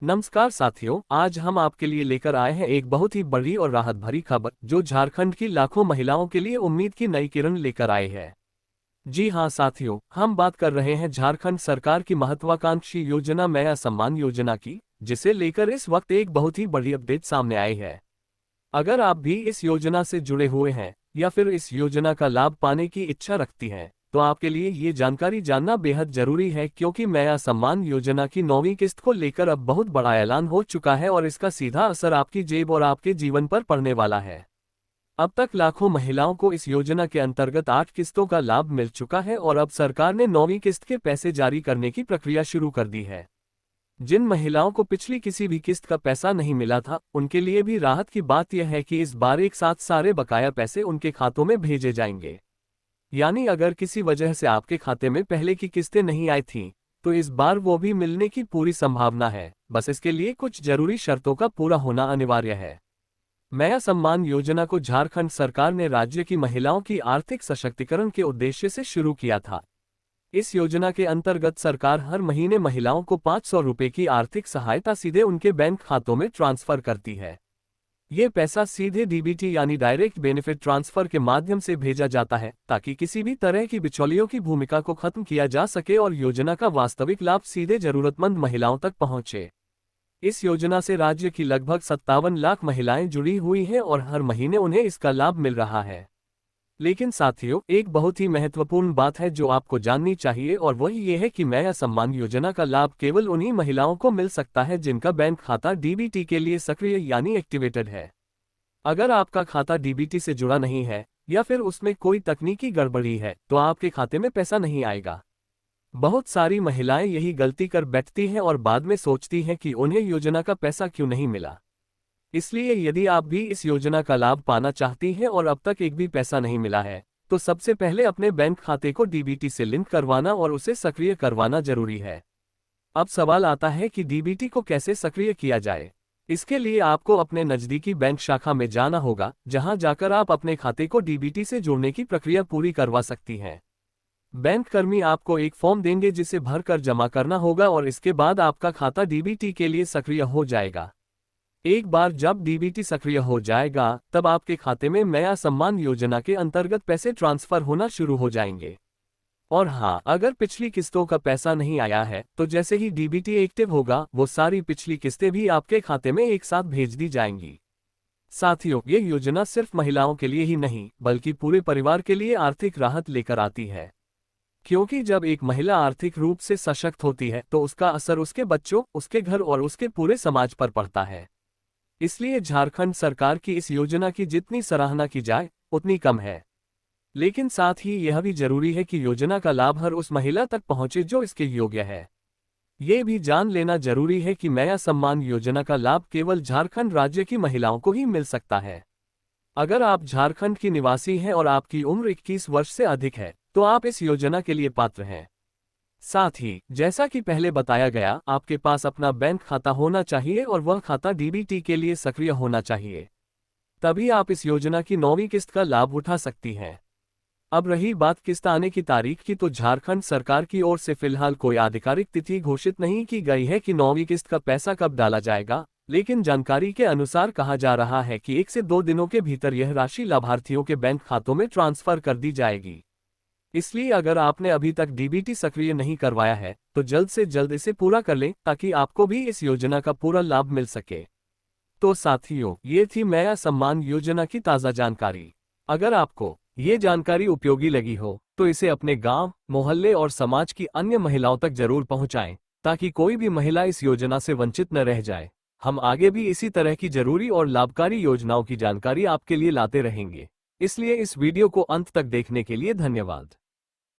नमस्कार साथियों, आज हम आपके लिए लेकर आए हैं एक बहुत ही बड़ी और राहत भरी खबर जो झारखंड की लाखों महिलाओं के लिए उम्मीद की नई किरण लेकर आई है। जी हां साथियों, हम बात कर रहे हैं झारखंड सरकार की महत्वाकांक्षी योजना मैया सम्मान योजना की, जिसे लेकर इस वक्त एक बहुत ही बड़ी अपडेट सामने आई है। अगर आप भी इस योजना से जुड़े हुए हैं या फिर इस योजना का लाभ पाने की इच्छा रखती हैं, तो आपके लिए ये जानकारी जानना बेहद जरूरी है, क्योंकि मैया सम्मान योजना की 9वीं किस्त को लेकर अब बहुत बड़ा ऐलान हो चुका है और इसका सीधा असर आपकी जेब और आपके जीवन पर पड़ने वाला है। अब तक लाखों महिलाओं को इस योजना के अंतर्गत 8 किस्तों का लाभ मिल चुका है और अब सरकार ने 9वीं किस्त के पैसे जारी करने की प्रक्रिया शुरू कर दी है। जिन महिलाओं को पिछली किसी भी किस्त का पैसा नहीं मिला था, उनके लिए भी राहत की बात यह है कि इस बार एक साथ सारे बकाया पैसे उनके खातों में भेजे जाएंगे। यानी अगर किसी वजह से आपके खाते में पहले की किस्तें नहीं आई थीं, तो इस बार वो भी मिलने की पूरी संभावना है। बस इसके लिए कुछ जरूरी शर्तों का पूरा होना अनिवार्य है। मैया सम्मान योजना को झारखंड सरकार ने राज्य की महिलाओं की आर्थिक सशक्तिकरण के उद्देश्य से शुरू किया था। इस योजना के अंतर्गत सरकार हर महीने महिलाओं को 500 रुपये की आर्थिक सहायता सीधे उनके बैंक खातों में ट्रांसफर करती है। ये पैसा सीधे डीबीटी यानी डायरेक्ट बेनिफिट ट्रांसफर के माध्यम से भेजा जाता है, ताकि किसी भी तरह की बिचौलियों की भूमिका को खत्म किया जा सके और योजना का वास्तविक लाभ सीधे जरूरतमंद महिलाओं तक पहुंचे। इस योजना से राज्य की लगभग 57 लाख महिलाएं जुड़ी हुई हैं और हर महीने उन्हें इसका लाभ मिल रहा है। लेकिन साथियों, एक बहुत ही महत्वपूर्ण बात है जो आपको जाननी चाहिए, और वही ये है कि मैया सम्मान योजना का लाभ केवल उन्हीं महिलाओं को मिल सकता है जिनका बैंक खाता डीबीटी के लिए सक्रिय यानी एक्टिवेटेड है। अगर आपका खाता डीबीटी से जुड़ा नहीं है या फिर उसमें कोई तकनीकी गड़बड़ी है, तो आपके खाते में पैसा नहीं आएगा। बहुत सारी महिलाएं यही गलती कर बैठती हैं और बाद में सोचती हैं कि उन्हें योजना का पैसा क्यों नहीं मिला। इसलिए यदि आप भी इस योजना का लाभ पाना चाहती हैं और अब तक एक भी पैसा नहीं मिला है, तो सबसे पहले अपने बैंक खाते को डीबीटी से लिंक करवाना और उसे सक्रिय करवाना जरूरी है। अब सवाल आता है कि डीबीटी को कैसे सक्रिय किया जाए। इसके लिए आपको अपने नज़दीकी बैंक शाखा में जाना होगा, जहां जाकर आप अपने खाते को डीबीटी से जोड़ने की प्रक्रिया पूरी करवा सकती हैं। बैंक कर्मी आपको एक फॉर्म देंगे जिसे भरकर जमा करना होगा और इसके बाद आपका खाता डीबीटी के लिए सक्रिय हो जाएगा। एक बार जब डीबीटी सक्रिय हो जाएगा, तब आपके खाते में मैया सम्मान योजना के अंतर्गत पैसे ट्रांसफर होना शुरू हो जाएंगे। और हाँ, अगर पिछली किस्तों का पैसा नहीं आया है, तो जैसे ही डीबीटी एक्टिव होगा, वो सारी पिछली किस्तें भी आपके खाते में एक साथ भेज दी जाएंगी। साथियों, ये योजना सिर्फ महिलाओं के लिए ही नहीं, बल्कि पूरे परिवार के लिए आर्थिक राहत लेकर आती है। क्योंकि जब एक महिला आर्थिक रूप से सशक्त होती है, तो उसका असर उसके बच्चों, उसके घर और उसके पूरे समाज पर पड़ता है। इसलिए झारखंड सरकार की इस योजना की जितनी सराहना की जाए, उतनी कम है। लेकिन साथ ही यह भी जरूरी है कि योजना का लाभ हर उस महिला तक पहुंचे जो इसके योग्य है। ये भी जान लेना जरूरी है कि मैया सम्मान योजना का लाभ केवल झारखंड राज्य की महिलाओं को ही मिल सकता है। अगर आप झारखंड की निवासी हैं और आपकी उम्र 21 वर्ष से अधिक है, तो आप इस योजना के लिए पात्र हैं। साथ ही जैसा कि पहले बताया गया, आपके पास अपना बैंक खाता होना चाहिए और वह खाता डीबीटी के लिए सक्रिय होना चाहिए। तभी आप इस योजना की 9वीं किस्त का लाभ उठा सकती हैं। अब रही बात किस्त आने की तारीख की, तो झारखंड सरकार की ओर से फिलहाल कोई आधिकारिक तिथि घोषित नहीं की गई है कि 9वीं किस्त का पैसा कब डाला जाएगा। लेकिन जानकारी के अनुसार कहा जा रहा है कि 1 से 2 दिनों के भीतर यह राशि लाभार्थियों के बैंक खातों में ट्रांसफर कर दी जाएगी। इसलिए अगर आपने अभी तक डीबीटी सक्रिय नहीं करवाया है, तो जल्द से जल्द इसे पूरा कर लें, ताकि आपको भी इस योजना का पूरा लाभ मिल सके। तो साथियों, ये थी मैया सम्मान योजना की ताज़ा जानकारी। अगर आपको ये जानकारी उपयोगी लगी हो, तो इसे अपने गांव, मोहल्ले और समाज की अन्य महिलाओं तक जरूर पहुंचाएं, ताकि कोई भी महिला इस योजना से वंचित न रह जाए। हम आगे भी इसी तरह की जरूरी और लाभकारी योजनाओं की जानकारी आपके लिए लाते रहेंगे। इसलिए इस वीडियो को अंत तक देखने के लिए धन्यवाद।